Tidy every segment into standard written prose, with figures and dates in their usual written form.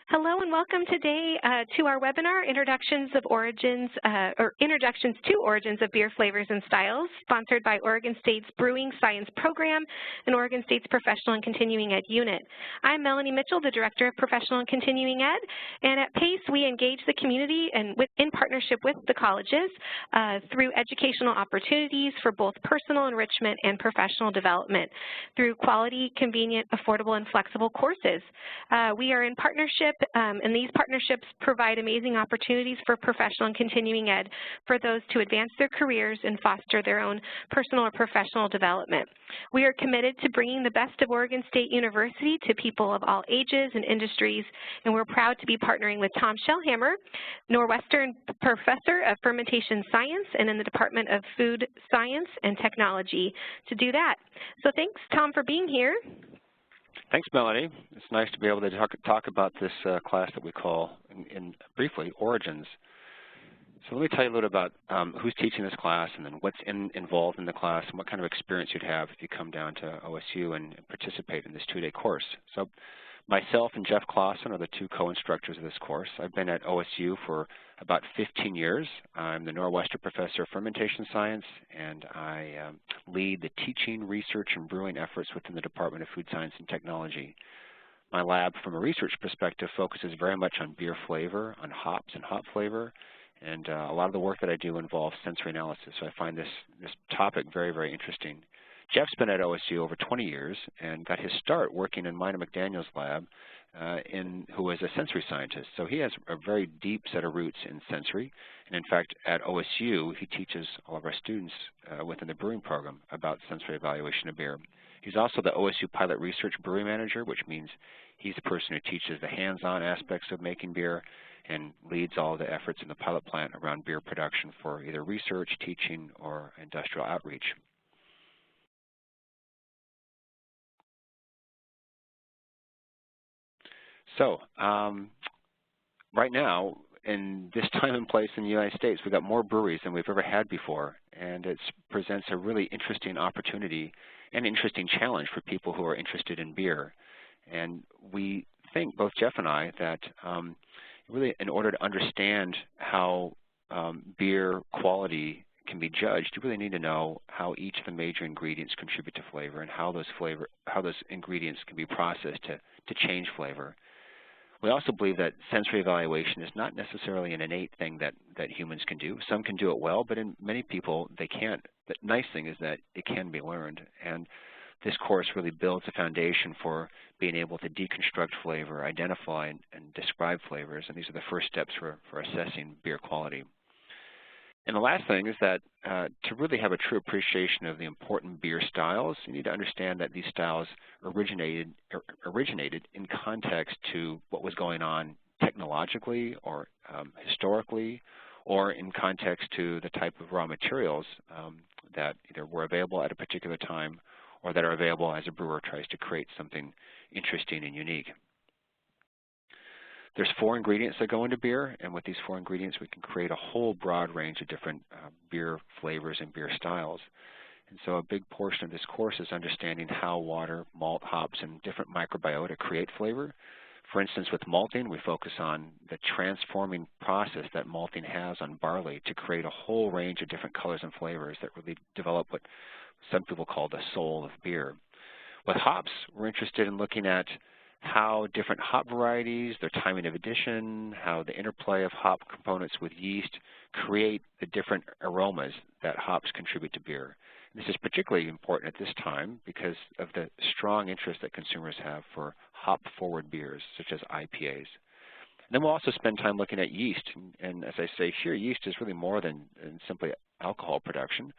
Hello and welcome today to our webinar, Introductions to Origins of Beer Flavors and Styles, sponsored by Oregon State's Brewing Science Program and Oregon State's Professional and Continuing Ed Unit. I'm Melanie Mitchell, the Director of Professional and Continuing Ed, and at PACE we engage the community and in partnership with the colleges through educational opportunities for both personal enrichment and professional development through quality, convenient, affordable, and flexible courses. We are in partnership and these partnerships provide amazing opportunities for professional and continuing ed for those to advance their careers and foster their own personal or professional development. We are committed to bringing the best of Oregon State University to people of all ages and industries, and we're proud to be partnering with Tom Shellhammer, Northwestern Professor of Fermentation Science and in the Department of Food Science and Technology to do that. So thanks, Tom, for being here. Thanks, Melanie. It's nice to be able to talk about this class that we call, briefly, Origins. So let me tell you a little about who's teaching this class and then what's involved in the class and what kind of experience you'd have if you come down to OSU and participate in this two-day course. So myself and Jeff Clausen are the two co-instructors of this course. I've been at OSU for about 15 years. I'm the Northwestern Professor of Fermentation Science, and I lead the teaching, research, and brewing efforts within the Department of Food Science and Technology. My lab, from a research perspective, focuses very much on beer flavor, on hops and hop flavor, and a lot of the work that I do involves sensory analysis, so I find this topic very, very interesting. Jeff's been at OSU over 20 years and got his start working in Mina McDaniel's lab, who was a sensory scientist. So he has a very deep set of roots in sensory. And in fact, at OSU, he teaches all of our students within the brewing program about sensory evaluation of beer. He's also the OSU Pilot Research Brewing Manager, which means he's the person who teaches the hands-on aspects of making beer and leads all the efforts in the pilot plant around beer production for either research, teaching, or industrial outreach. So right now, in this time and place in the United States, we've got more breweries than we've ever had before, and it presents a really interesting opportunity and interesting challenge for people who are interested in beer. And we think, both Jeff and I, that really in order to understand how beer quality can be judged, you really need to know how each of the major ingredients contribute to flavor and how those ingredients can be processed to change flavor. We also believe that sensory evaluation is not necessarily an innate thing that humans can do. Some can do it well, but in many people they can't. The nice thing is that it can be learned, and this course really builds a foundation for being able to deconstruct flavor, identify and describe flavors, and these are the first steps for assessing beer quality. And the last thing is that to really have a true appreciation of the important beer styles, you need to understand that these styles originated in context to what was going on technologically or historically, or in context to the type of raw materials that either were available at a particular time or that are available as a brewer tries to create something interesting and unique. There's 4 ingredients that go into beer, and with these 4 ingredients we can create a whole broad range of different beer flavors and beer styles. And so a big portion of this course is understanding how water, malt, hops, and different microbiota create flavor. For instance, with malting, we focus on the transforming process that malting has on barley to create a whole range of different colors and flavors that really develop what some people call the soul of beer. With hops, we're interested in looking at how different hop varieties, their timing of addition, how the interplay of hop components with yeast create the different aromas that hops contribute to beer. And this is particularly important at this time because of the strong interest that consumers have for hop-forward beers, such as IPAs. And then we'll also spend time looking at yeast. And as I say here, yeast is really more than simply alcohol production.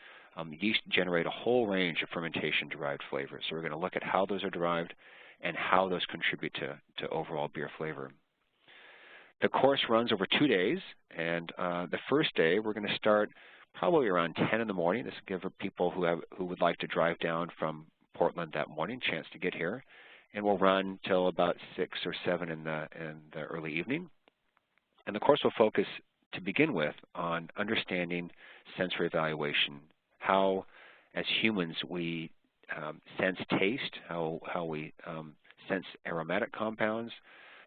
Yeast generate a whole range of fermentation-derived flavors. So we're going to look at how those are derived and how those contribute to overall beer flavor. The course runs over 2 days, and the first day we're going to start probably around 10 in the morning. This will give people who would like to drive down from Portland that morning a chance to get here, and we'll run till about 6 or 7 in the early evening. And the course will focus, to begin with, on understanding sensory evaluation, how as humans we sense taste, how we sense aromatic compounds,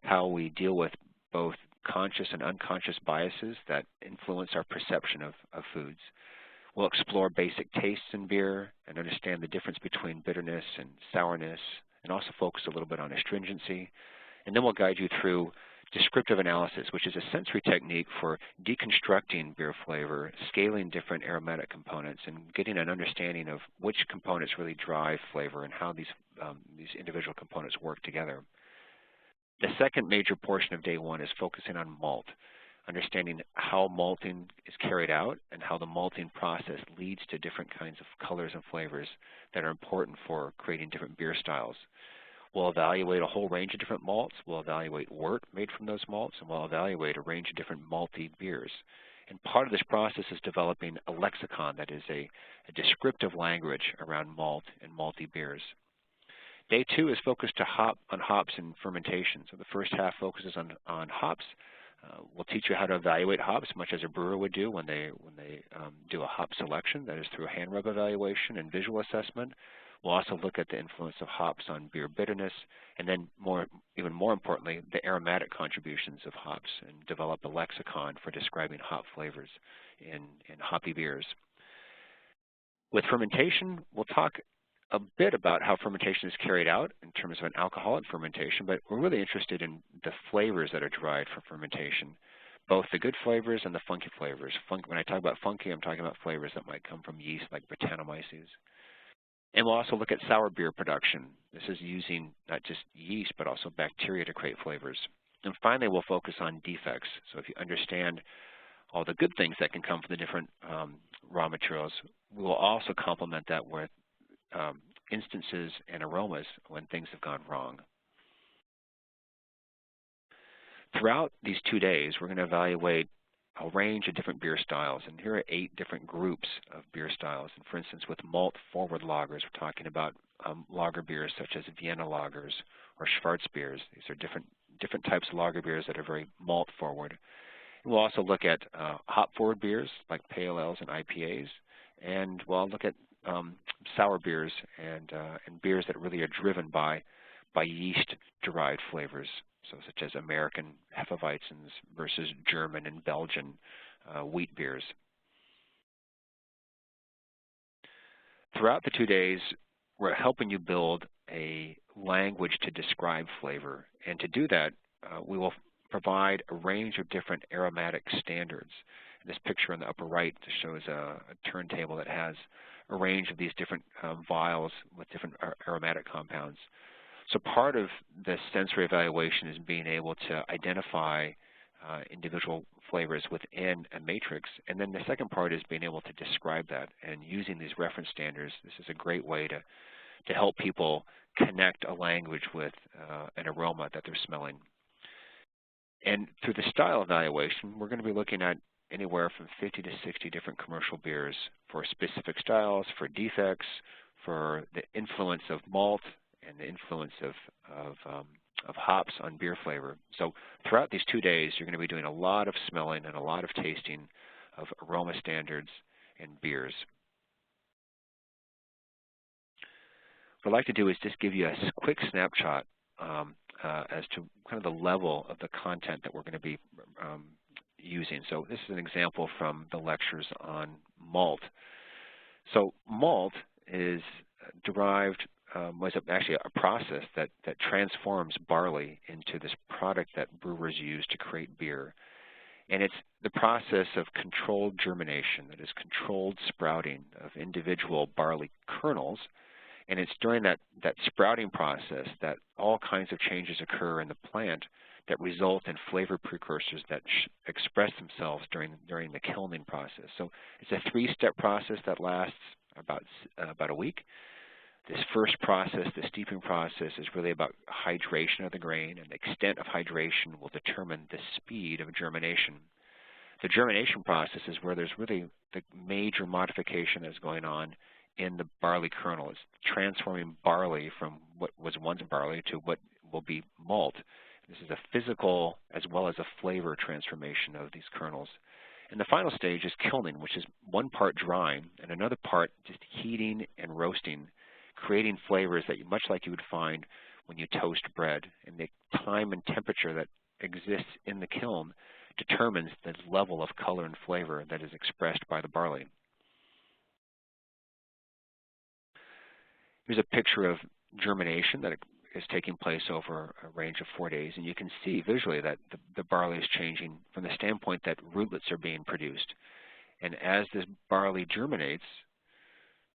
how we deal with both conscious and unconscious biases that influence our perception of foods. We'll explore basic tastes in beer and understand the difference between bitterness and sourness, and also focus a little bit on astringency. And then we'll guide you through descriptive analysis, which is a sensory technique for deconstructing beer flavor, scaling different aromatic components, and getting an understanding of which components really drive flavor and how these individual components work together. The second major portion of day one is focusing on malt, understanding how malting is carried out and how the malting process leads to different kinds of colors and flavors that are important for creating different beer styles. We'll evaluate a whole range of different malts. We'll evaluate wort made from those malts, and we'll evaluate a range of different malty beers. And part of this process is developing a lexicon that is a descriptive language around malt and malty beers. Day two is focused on hops and fermentation. So the first half focuses on hops. We'll teach you how to evaluate hops, much as a brewer would do when they do a hop selection. That is through a hand rub evaluation and visual assessment. We'll also look at the influence of hops on beer bitterness, and then even more importantly, the aromatic contributions of hops, and develop a lexicon for describing hop flavors in hoppy beers. With fermentation, we'll talk a bit about how fermentation is carried out in terms of an alcoholic fermentation, but we're really interested in the flavors that are derived from fermentation, both the good flavors and the funky flavors. When I talk about funky, I'm talking about flavors that might come from yeast like Brettanomyces. And we'll also look at sour beer production. This is using not just yeast, but also bacteria to create flavors. And finally, we'll focus on defects. So if you understand all the good things that can come from the different raw materials, we will also complement that with instances and aromas when things have gone wrong. Throughout these 2 days, we're going to evaluate a range of different beer styles, and here are 8 different groups of beer styles. And for instance, with malt-forward lagers, we're talking about lager beers such as Vienna lagers or Schwarzbiers. These are different types of lager beers that are very malt-forward. And we'll also look at hop-forward beers like pale ales and IPAs, and we'll look at sour beers and beers that really are driven by yeast-derived flavors, so such as American Hefeweizens versus German and Belgian wheat beers. Throughout the 2 days, we're helping you build a language to describe flavor, and to do that, we will provide a range of different aromatic standards. This picture on the upper right shows a turntable that has a range of these different vials with different aromatic compounds. So part of the sensory evaluation is being able to identify individual flavors within a matrix, and then the second part is being able to describe that. And using these reference standards, this is a great way to help people connect a language with an aroma that they're smelling. And through the style evaluation, we're going to be looking at anywhere from 50 to 60 different commercial beers for specific styles, for defects, for the influence of malt, and the influence of hops on beer flavor. So throughout these 2 days, you're going to be doing a lot of smelling and a lot of tasting of aroma standards and beers. What I'd like to do is just give you a quick snapshot as to kind of the level of the content that we're going to be using. So this is an example from the lectures on malt. So malt is derived was actually a process that transforms barley into this product that brewers use to create beer. And it's the process of controlled germination, that is controlled sprouting of individual barley kernels. And it's during that sprouting process that all kinds of changes occur in the plant that result in flavor precursors that express themselves during the kilning process. So it's a 3-step process that lasts about a week. This first process, the steeping process, is really about hydration of the grain, and the extent of hydration will determine the speed of germination. The germination process is where there's really the major modification that's going on in the barley kernel. It's transforming barley from what was once barley to what will be malt. This is a physical as well as a flavor transformation of these kernels. And the final stage is kilning, which is one part drying and another part just heating and roasting, creating flavors that much like you would find when you toast bread, and the time and temperature that exists in the kiln determines the level of color and flavor that is expressed by the barley. Here's a picture of germination that is taking place over a range of 4 days, and you can see visually that the barley is changing from the standpoint that rootlets are being produced. And as this barley germinates,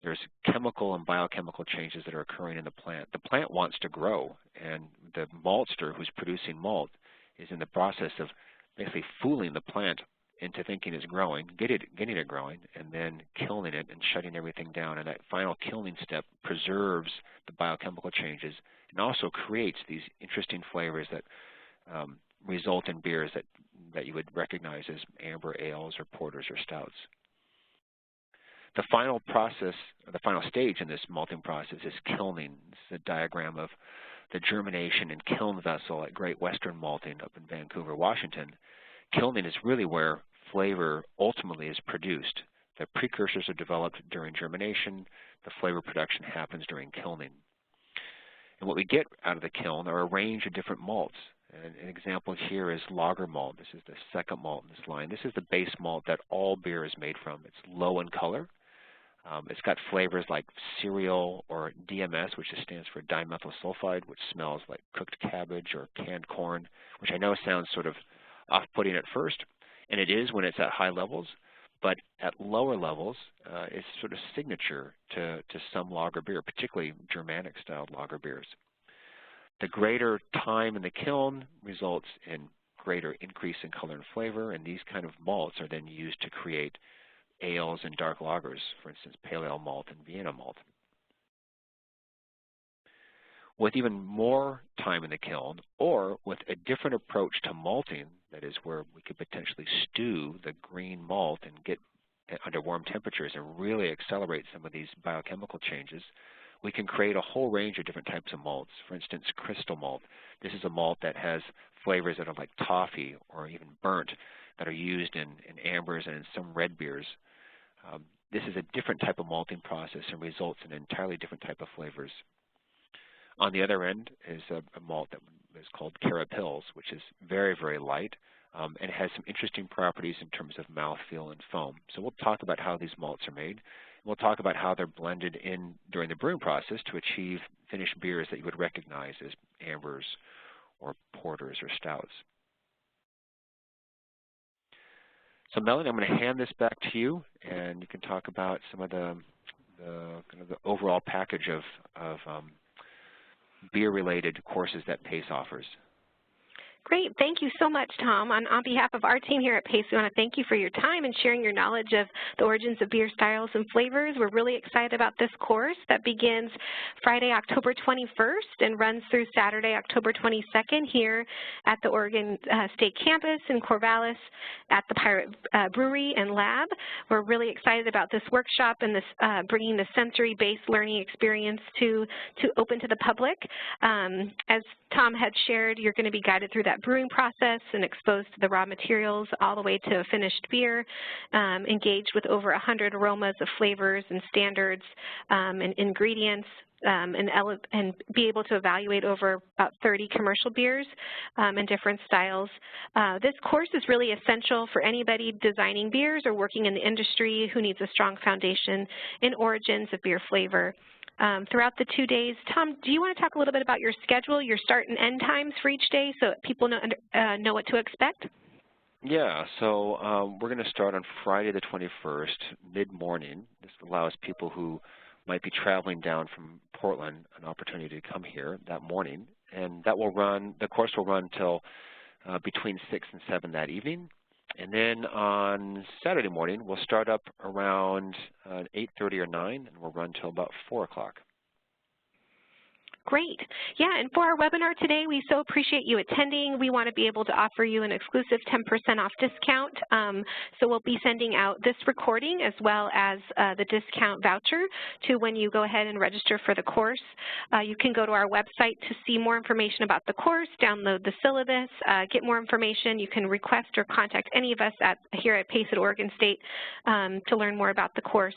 there's chemical and biochemical changes that are occurring in the plant. The plant wants to grow, and the maltster who's producing malt is in the process of basically fooling the plant into thinking it's growing, getting it growing, and then kilning it and shutting everything down. And that final kilning step preserves the biochemical changes and also creates these interesting flavors that result in beers that you would recognize as amber ales or porters or stouts. The final process, or the final stage in this malting process is kilning. This is a diagram of the germination and kiln vessel at Great Western Malting up in Vancouver, Washington. Kilning is really where flavor ultimately is produced. The precursors are developed during germination. The flavor production happens during kilning. And what we get out of the kiln are a range of different malts. And an example here is lager malt. This is the second malt in this line. This is the base malt that all beer is made from. It's low in color. It's got flavors like cereal or DMS, which stands for dimethyl sulfide, which smells like cooked cabbage or canned corn, which I know sounds sort of off-putting at first, and it is when it's at high levels, but at lower levels, it's sort of signature to some lager beer, particularly Germanic-styled lager beers. The greater time in the kiln results in greater increase in color and flavor, and these kind of malts are then used to create ales and dark lagers, for instance, pale ale malt and Vienna malt. With even more time in the kiln, or with a different approach to malting, that is where we could potentially stew the green malt and get under warm temperatures and really accelerate some of these biochemical changes, we can create a whole range of different types of malts. For instance, crystal malt. This is a malt that has flavors that are like toffee or even burnt that are used in ambers and in some red beers. This is a different type of malting process and results in an entirely different type of flavors. On the other end is a malt that is called Carapils, which is very, very light and has some interesting properties in terms of mouthfeel and foam. So we'll talk about how these malts are made. We'll talk about how they're blended in during the brewing process to achieve finished beers that you would recognize as ambers or porters or stouts. So Melanie, I'm going to hand this back to you, and you can talk about some of the kind of the overall package of beer-related courses that PACE offers. Great. Thank you so much, Tom. On behalf of our team here at PACE, we want to thank you for your time and sharing your knowledge of the origins of beer styles and flavors. We're really excited about this course that begins Friday, October 21st and runs through Saturday, October 22nd here at the Oregon State Campus in Corvallis at the Pirate Brewery and Lab. We're really excited about this workshop and this bringing the sensory-based learning experience to open to the public. As Tom had shared, you're going to be guided through that brewing process and exposed to the raw materials all the way to a finished beer, engaged with over 100 aromas of flavors and standards and ingredients, and be able to evaluate over about 30 commercial beers and different styles. This course is really essential for anybody designing beers or working in the industry who needs a strong foundation in origins of beer flavor. Throughout the 2 days, Tom, do you want to talk a little bit about your schedule, your start and end times for each day so that people know what to expect? Yeah, so we're going to start on Friday the 21st, mid-morning. This allows people who might be traveling down from Portland an opportunity to come here that morning. And that will run, the course will run until between 6 and 7 that evening. And then on Saturday morning, we'll start up around 8:30 or 9, and we'll run till about 4 o'clock. Great. Yeah, and for our webinar today, we so appreciate you attending. We want to be able to offer you an exclusive 10% off discount. So we'll be sending out this recording as well as the discount voucher to when you go ahead and register for the course. You can go to our website to see more information about the course, download the syllabus, get more information. You can request or contact any of us here at PACE at Oregon State to learn more about the course.